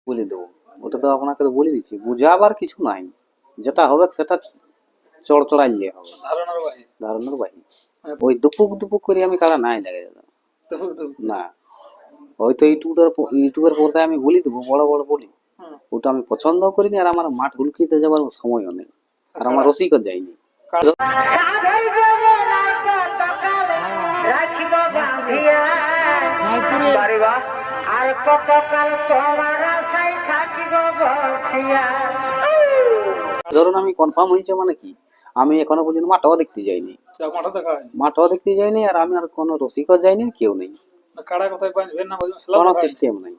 বলে দেবো, ওটা তো আপনাকে তো বলে দিচ্ছি, বুঝাবার কিছু নাই, যেটা হবে সেটা চড়চড়াইলে হবে, ধারণার বাহি। ওই দুপুক দুপুক করে আমি কারা নাই লাগে না, হয়তো ইউটিউবের পর্দায় আমি বলি দেবো, বড় বড় বলি, ওটা আমি পছন্দ করিনি, আর আমার মাঠ হুলকিতে যাবার সময়ও নেই, আর আমার রসিকও যায়নি। ধরুন আমি কনফার্ম হয়েছে মানে কি, আমি এখনো পর্যন্ত মাঠও দেখতে যাইনি, আর আমি আর কোনো রসিকও যাইনি, কেউ নেই, কোনো সিস্টেম নাই।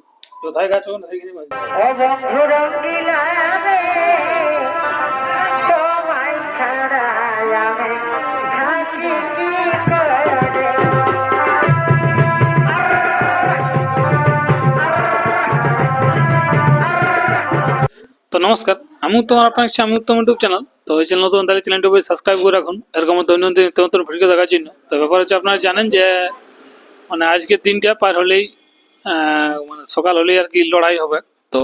তো নমস্কার, আমি উত্তম, আপনার আমি উত্তম ইউটিউব চ্যানেল। তো এই চ্যানেল নতুন, তাহলে চ্যানেলটি সাবস্ক্রাইব করে রাখুন এরকম দৈনন্দিন নিত্য নতুন ভিডিও দেখার জন্য। তো ব্যাপার হচ্ছে, আপনারা জানেন যে মানে আজকের দিনটা পার হলেই মানে সকাল হলেই আর কি লড়াই হবে। তো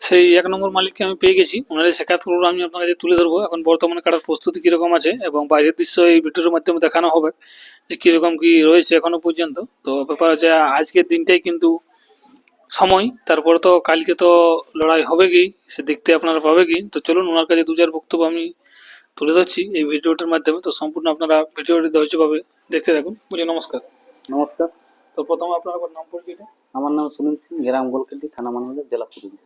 সেই 1 নম্বর মালিককে আমি পেয়ে গেছি, ওনার সাক্ষাৎকার আমি আপনার কাছে তুলে ধরবো। এখন বর্তমানে কাটার প্রস্তুতি কীরকম আছে এবং বাইরের দৃশ্য এই ভিডিওর মাধ্যমে দেখানো হবে যে কীরকম কী রয়েছে এখনো পর্যন্ত। তো ব্যাপার হচ্ছে, আজকের দিনটাই কিন্তু সময়, তারপরে তো কালকে তো লড়াই হবে কি, সে দেখতে আপনারা পাবে কি। তো চলুন ওনার কাছে 2-4 বক্তব্য আমি তুলে ধরছি এই ভিডিওটার মাধ্যমে। তো সম্পূর্ণ আপনারা ভিডিওটি ধৈর্যভাবে দেখতে থাকুন। বুঝি নমস্কার। নমস্কার। তো প্রথমে আপনার নাম পরিচয়। আমার নাম সুনীল সিং, গ্রাম গোলকেন্দ্রি, থানা মানবাজার, জেলা পুরুলিয়া।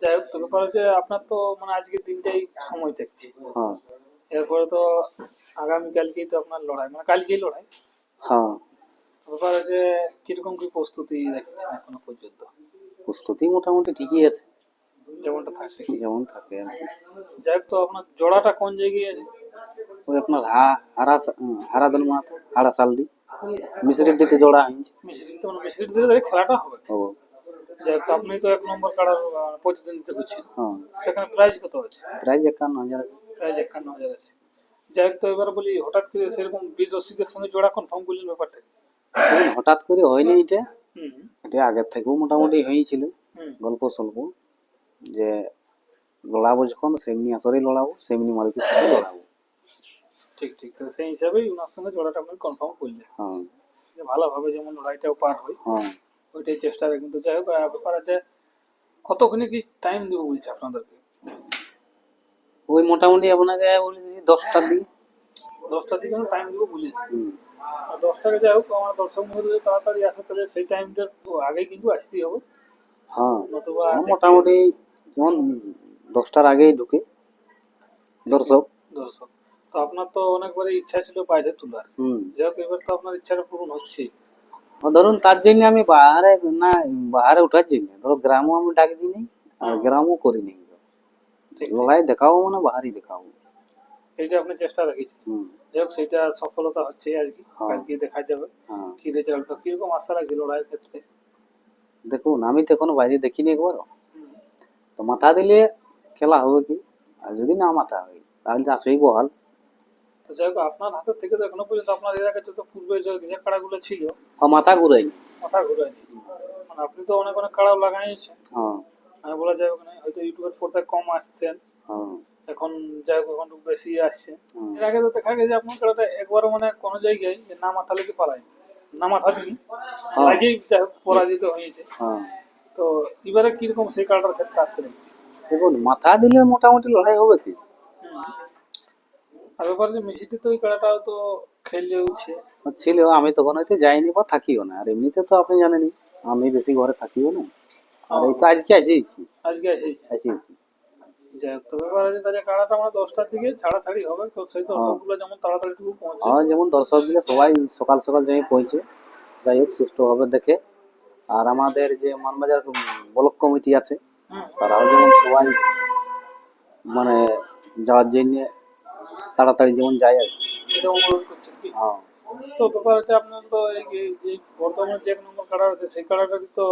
যাই হোক, তো ব্যাপার হচ্ছে আপনার তো মানে আজকের দিনটাই সময় দেখছি। হ্যাঁ। এরপরে তো আগামীকালকেই তো আপনার লড়াই, মানে কালকেই লড়াই। হ্যাঁ। ব্যাপার হচ্ছে কিরকম কি প্রস্তুতি দেখছেন এখনো পর্যন্ত? প্রস্তুতি মোটামুটি ঠিকই আছে, যেমনটা থাকে যেমন থাকে আর কি। যাই হোক, তো আপনার জোড়াটা কোন জায়গায় আছে? ওই আপনার হারাদল মাহাতো, হাড়া সালদি মিশ্রের দিতে জোড়া হয়েছে। মিশ্রিত দিতে খেলাটা হবে। যাই হোক, তো আপনি তো 1 নম্বর কাড়ার প্রতিদ্বন্দ্বিতা করছেন। হ্যাঁ। সেখানে প্রাইজ কত আছে? প্রাইজ 51,000। প্রাইজ 51,000 আছে। যাই হোক, তো এবার বলি, হঠাৎ করে সেরকম বীর রসিকের সঙ্গে জোড়া কনফার্ম করলেন ব্যাপারটা? হঠাৎ করে হয়নি, এটা আগের থেকেও মোটামুটি হয়েছিল, গল্প স্বল্প, যে লড়াবো যখন সেমনি আসরেই লড়াবো, সেমনি মালিকের সাথে লড়াবো। ঠিক ঠিক, তো সেই হিসাবেই ওনার সঙ্গে জোড়াটা আপনি কনফার্ম করলেন। হ্যাঁ, যে ভালোভাবে যেমন লড়াইটাও পার হয়, হ্যাঁ ওইটাই চেষ্টা হবে। কিন্তু যাই হোক, ব্যাপার আছে কতক্ষণে কি টাইম দেবো বলছে আপনাদেরকে? ওই মোটামুটি আপনাকে 10টার দিকে। 10টার দিকে টাইম দেবো বলেছি। 10টাকে যাই হোক, আমার দর্শক মহলে তাড়াতাড়ি আসে, তাহলে সেই টাইমটার আগেই কিন্তু আসতেই হবে। হ্যাঁ, মোটামুটি যেমন 10টার আগেই ঢুকে দর্শক। তো আপনার তো অনেকবারই ইচ্ছা ছিল বাইরে তোলার, যাই হোক এবার তো আপনার ইচ্ছাটা পূরণ হচ্ছে। ধরুন তার জন্য আমি বাহারে উঠার জন্য, ধরো গ্রামও আমি ডাক দিই, আর গ্রামও করি নি, লড়াই দেখাবো মানে বাহারই দেখাবো, এইটা আপনি চেষ্টা রেখেছেন। যাই হোক, সেটা সফলতা হচ্ছে আর কি, কালকে দেখা যাবে কি রেজাল্ট। তো কিরকম আশা রাখছে লড়াইয়ের ক্ষেত্রে? দেখুন, আমি তো এখনো বাইরে দেখিনি একবারও, তো মাথা দিলে খেলা হবে কি, আর যদি না মাথা হয় তাহলে আসেই বহাল। তো যাই হোক, আপনার হাতের থেকে তো এখনো পর্যন্ত আপনার এর আগে যত পূর্বে যে কাড়াগুলো ছিল, মাথা ঘুরাইনি। মানে আপনি তো অনেক অনেক কাড়াও লাগাইছেন। আমি বলা যাবে না, হয়তো ইউটিউবের পর্দায় কম আসছেন, এখন যাই হোক এখন বেশি আসছে। এর আগে তো দেখা গেছে আপনার কাড়াটা একবার মানে কোনো জায়গায় না মাথা লেগে পালায়, না মাথা দিই লাগেই যাই হোক পরাজিত হয়েছে। তো এবারে কিরকম সেই কাড়াটার ক্ষেত্রে আসছে? দেখুন, মাথা দিলে মোটামুটি লড়াই হবে কি। আর ব্যাপার যে মেসিতে তো ওই খেলাটাও তো খেলেওছে ছিল, আমি তখন হয়তো যাইনি বা থাকিও না, আর এমনিতে তো আপনি জানেনই আমি বেশি ঘরে থাকিও না, আর এই তো আজকে আসিছি। যাই হোক, তো ব্যাপার আছে তাহলে কাড়াটা আমরা 10টার দিকে ছাড়াছাড়ি হবে, তো সেই দর্শকগুলো যেমন তাড়াতাড়ি পৌঁছে। যেমন দর্শকগুলো সবাই সকাল সকাল যাই পৌঁছে, যাই হোক সুষ্ঠুভাবে দেখে। আর আমাদের যে মানবাজার ব্লক কমিটি আছে, তারাও যেমন সবাই মানে যাওয়ার জন্য তাড়াতাড়ি যেমন যায় আর কি। তো ব্যাপার হচ্ছে আপনার তো এই বর্তমানে যে 1 নম্বর কাড়া আছে, সেই কাড়াটা তো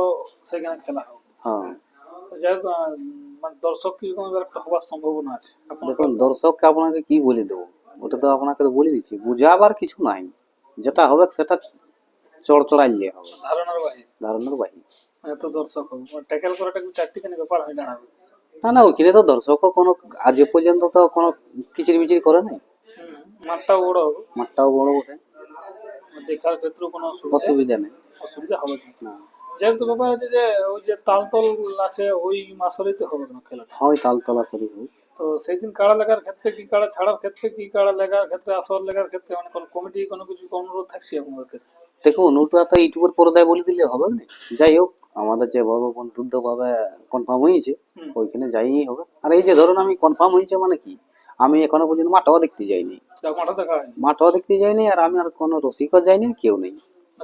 সেখানে খেলা হবে। তো যাই হোক, মানে দর্শক কিরকম একটা হওয়ার সম্ভাবনা আছে? দেখুন, দর্শককে আপনাকে কি বলে দেবো, ওটা তো আপনাকে তো বলে দিচ্ছি, বুঝাবার কিছু নাই, যেটা হবে সেটা চড়চড়াইলে হবে, ধারণার বাহি। এত দর্শক হবে ট্যাকেল করাটা কি চারটিখানি ব্যাপার হয় না? না না, ওইখানে তো দর্শকও কোনো আজ পর্যন্ত তো কোনো কিচির মিচির করে নাই। মাঠটাও বড় হবে, মাঠটাও বড় বটে, দেখার ক্ষেত্রেও কোনো অসুবিধা নেই। অসুবিধা হবে না। না, যেহেতু ব্যাপার আছে যে ওই যে তালতল আছে ওই মাসরিতে হবে না খেলাটা। হয় তালতলা শরীর হোক। তো সেই দিন কাড়া লেগার ক্ষেত্রে কি কাড়া ছাড়ার ক্ষেত্রে কি কাড়া লেগার ক্ষেত্রে আসর লেগার ক্ষেত্রে মানে কোনো কমিটি কোনো কিছু অনুরোধ থাকছে আপনাদের ক্ষেত্রে? দেখুন, ওটা তো ইউটিউবের পর্দায় বলে দিলে হবে না। যাই হোক, আমাদের যেভাবে বন্ধুত্ব ভাবে কনফার্ম হয়েছে ওইখানে যাইই হবে। আর এই যে ধরুন আমি কনফার্ম হয়েছে মানে কি, আমি এখনো পর্যন্ত মাঠও দেখতে যাইনি। মাঠা দেখা হয়নি, মাঠও দেখতে যাইনি, আর আমি আর কোনো রসিকও যাইনি, কেউ নেই,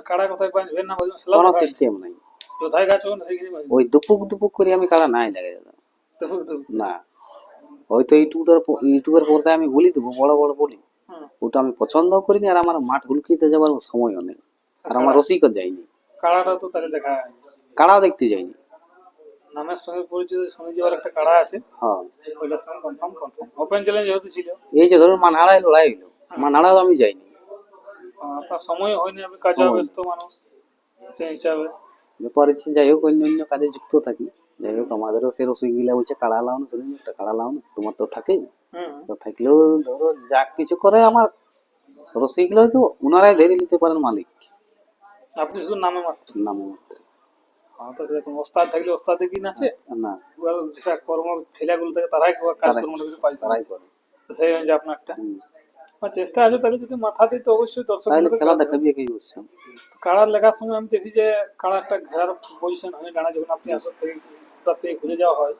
কাড়া কোথায় বাঁধবেন না বাঁধবেন কোনো সিস্টেম নাই। কোথায় গাছ হবে না সেখানে বাঁধবেন। ওই দুপুক দুপুক করে আমি কারা নাই লাগে দাদা। না, হয়তো ইউটিউবের পর্দায় আমি বলি দেবো, বড় বড় বলি, ওটা আমি পছন্দ করিনি। আর আমার মাঠ হুলকিতে যাবার সময়ও নেই, আর আমার রসিকও যাইনি। কাড়াটা তো তাহলে দেখা হয়নি, কারাও দেখতে যাইনি। নামের সঙ্গে পরিচিত শুনে যাওয়ার একটা কাড়া আছে, হ্যাঁ, ওইটার সঙ্গে কনফার্ম ওপেন চ্যালেঞ্জ যেহেতু ছিল। এই যে ধরুন মানহারায় লড়াই হইলো, মানহারাও আমি যাইনি, আপনার সময় হয়নি, আমি কাজে সময় ব্যস্ত মানুষ সেই হিসাবে। ব্যাপার হচ্ছে, যাই হোক অন্য অন্য কাজে যুক্ত থাকি। যাই হোক, আমাদেরও সে রসিকগুলা বলছে কাড়া লাও না, শুনুন একটা কাড়া লাও না, তোমার তো থাকেই। তো থাকলেও ধরো যা কিছু করে আমার রসিকগুলো তো ওনারাই ধরে নিতে পারেন মালিক, আপনি শুধু নামে মাত্র। নামে মাত্র। তো দেখুন ওস্তাদ থাকলে ওস্তাদে কি আছে না, যেটা কর্ম ছেলেগুলো থাকে তারাই কাজ কর্ম পাই, তারাই করে। সেই অনুযায়ী আপনার একটা চেষ্টা আছে। তাহলে যদি মাথা দিই তো অবশ্যই দর্শক তাহলে খেলা দেখাবি কি বুঝছো। কাড়ার লেখার সময় আমি দেখি যে কাড়া একটা ঘেরার পজিশন হয় ডানা, যখন আপনি আসর থেকে কোথা থেকে ঘুরে যাওয়া হয়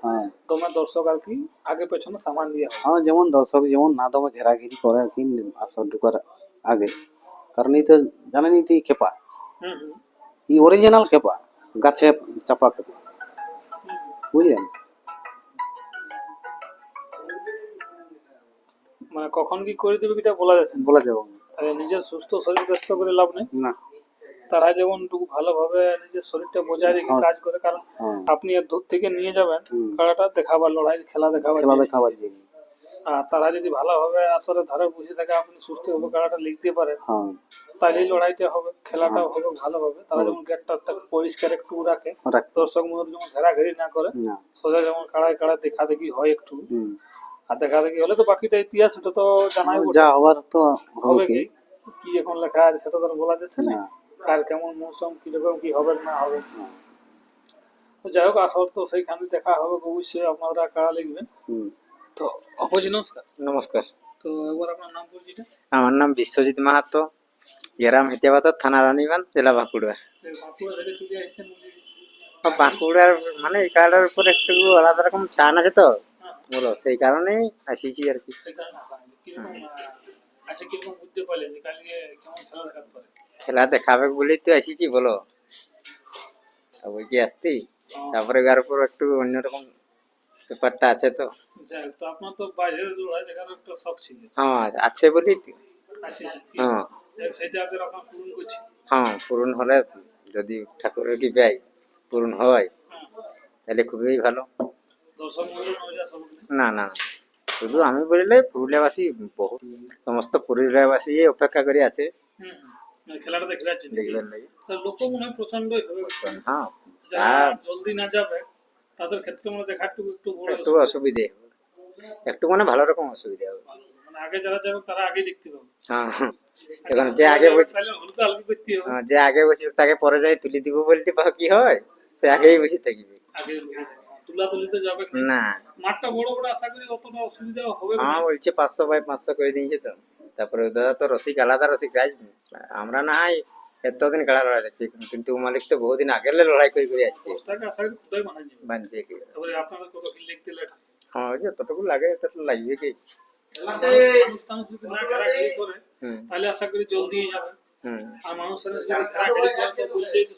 দমে দর্শক আর কি আগে পেছনে সামান দিয়ে হয়। হ্যাঁ, যেমন দর্শক যেমন না দমে ঘেরাঘিরি করে আর কি আসর ঢুকার আগে। কারণ এই তো জানেনই তো খেপা, এই অরিজিনাল খেপা, গাছে চাপা খেপা, বুঝলেন। মানে কখন কি করে দেবে এটা বলা যাচ্ছে না। বলা যাবে না। তাহলে নিজের সুস্থ শরীর ব্যস্ত করে লাভ নেই না, তারা যেমন ভালোভাবে নিজের শরীরটা বজায় রেখে কাজ করে। কারণ আপনি এর দূর থেকে নিয়ে যাবেন খেলাটা দেখাবার, লড়াই খেলা দেখাবার, আর তারা যদি ভালোভাবে আসলে ধারে বসে থাকে, আপনি সুস্থ ভাবে খেলাটা লিখতে পারেন, তাহলে লড়াইটা হবে, খেলাটা হবে ভালোভাবে। তারা যেমন গেটটা পরিষ্কার একটু রাখে, দর্শক মধ্যে যেমন ঘেরাঘেরি না করে, সোজা যেমন কাড়ায় কাড়া দেখা দেখি হয় একটু, আর দেখা দেখি হলে তো বাকিটা ইতিহাস সেটা তো জানাই যা হবার তো হবে। কি এখন লেখা আছে সেটা তো বলা যাচ্ছে না, কার কেমন মৌসুম কিরকম কি হবে না হবে। যাই হোক, আসল তো সেইখানে দেখা হবে, অবশ্যই আপনারা কারা লিখবেন। তো অপজি নমস্কার। নমস্কার। তো একবার আপনার নাম পরিচিত। আমার নাম বিশ্বজিৎ মাহাতো, গ্রাম হেতিয়াবাদ, থানা রানীগঞ্জ, জেলা বাঁকুড়া। বাঁকুড়া থেকে চলে আসছেন? বাঁকুড়ার মানে এই কার্ডের উপর একটু আলাদা রকম টান আছে তো বলো, সেই কারণেই আসিছি আর কি। আচ্ছা, কিরকম বুঝতে পারলেন যে কালকে কেমন খেলা দেখাতে পারে? খেলা দেখাবে বলেই তো আসিছি বলো, ওই কি আসতি। তারপরে এর উপর একটু অন্যরকম ব্যাপারটা আছে তো। যাই হোক, তো আপনার তো বাইরের লড়াই দেখার একটা শখ ছিল। হ্যাঁ, আছে বলেই তো। হ্যাঁ, সেটা আপনার পূরণ করছি। হ্যাঁ, পূরণ হলে যদি ঠাকুরের কি ব্যয় পূরণ হয় তাহলে খুবই ভালো। দর্শক না না, শুধু আমি বললে পুরুলিয়াবাসী বহু সমস্ত পুরুলিয়াবাসী অপেক্ষা করে আছে খেলাটা দেখার জন্য। দেখবেন লাগে লোক মনে হয় প্রচন্ডই হবে। হ্যাঁ, যারা জলদি না যাবে তাদের ক্ষেত্রে মনে দেখার একটু বড় একটু অসুবিধে হবে, একটু মানে ভালো রকম অসুবিধা হবে। মানে আগে যারা যাবে তারা আগে দেখতে পাবে। হ্যাঁ, এখন যে আগে বসে যে আগে বসে তাকে পরে যাই তুলি দিব বলতে পাও কি হয়, সে আগেই বসে থাকবে। আগে তুলা তুলিতে যাবে না, মাঠটা বড় বড়, আশা করি অতটা অসুবিধা হবে না। হ্যাঁ, বলছে 500 বাই 500 করে দিয়েছে তো। তারপরে দাদা তো রসিক আলাদা রসিক রাজ, আমরা না হয় এতদিন খেলা লড়াই দেখছি, কিন্তু মালিক তো বহুদিন আগে লড়াই করে করে আসছে। বানছে কি হ্যাঁ, যতটুকু লাগে এটা তো লাগবে কি। তাহলে আশা করি জলদি যাবে। আর মানুষের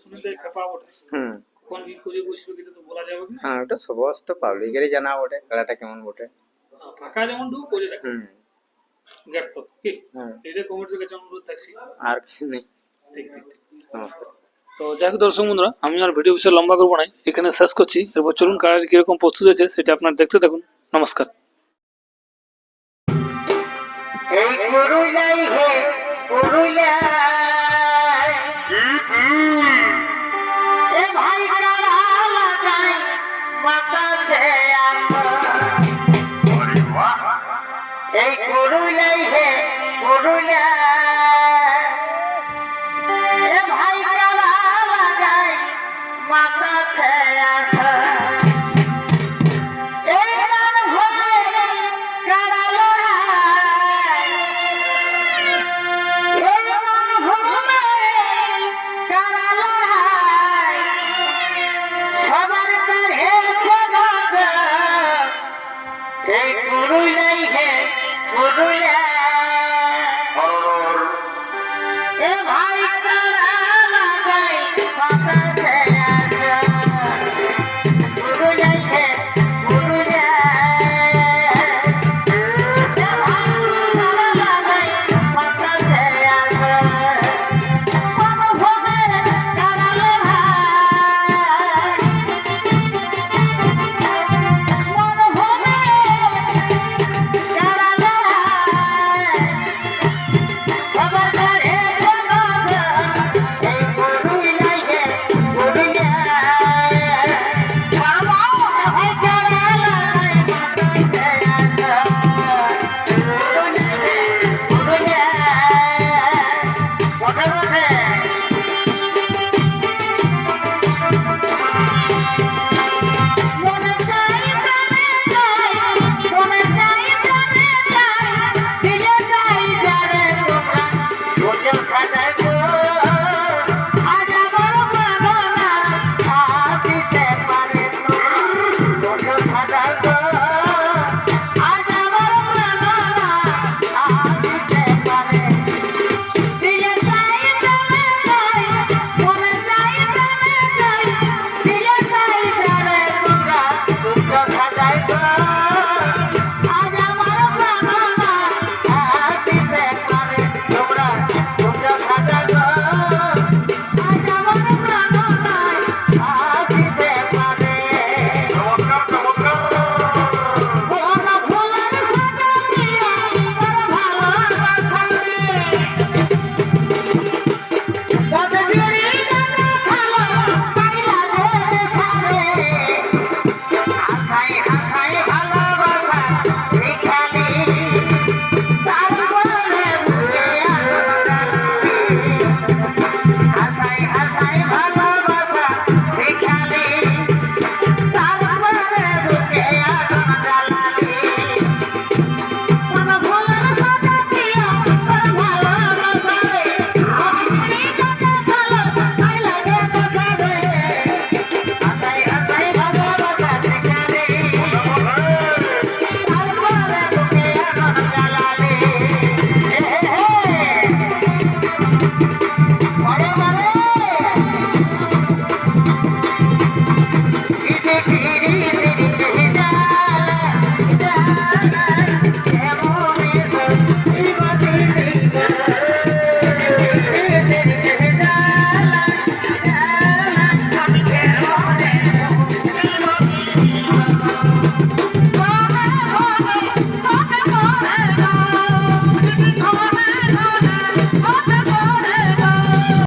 শুনে খেপা ওঠে, কখন কি করে বসবে এটা তো বলা যাবে না। হ্যাঁ, ওটা সমস্ত পাবলিকেরই জানা ওঠে খেলাটা কেমন ওঠে। ফাঁকা যেমন ঢুক করে রাখে গেট তো কি এটা কমিটির কাছে অনুরোধ থাকছি, আর কিছু নেই। ঠিক ঠিক ঠিক, নমস্কার। তো যাই হোক দর্শক বন্ধুরা, আমি আর ভিডিও বিষয় লম্বা করবো না, এখানে শেষ করছি। এরপর চলুন কাজ কিরকম প্রস্তুত হয়েছে সেটা আপনার দেখতে থাকুন। নমস্কার। ভাই আমার কাছে আসো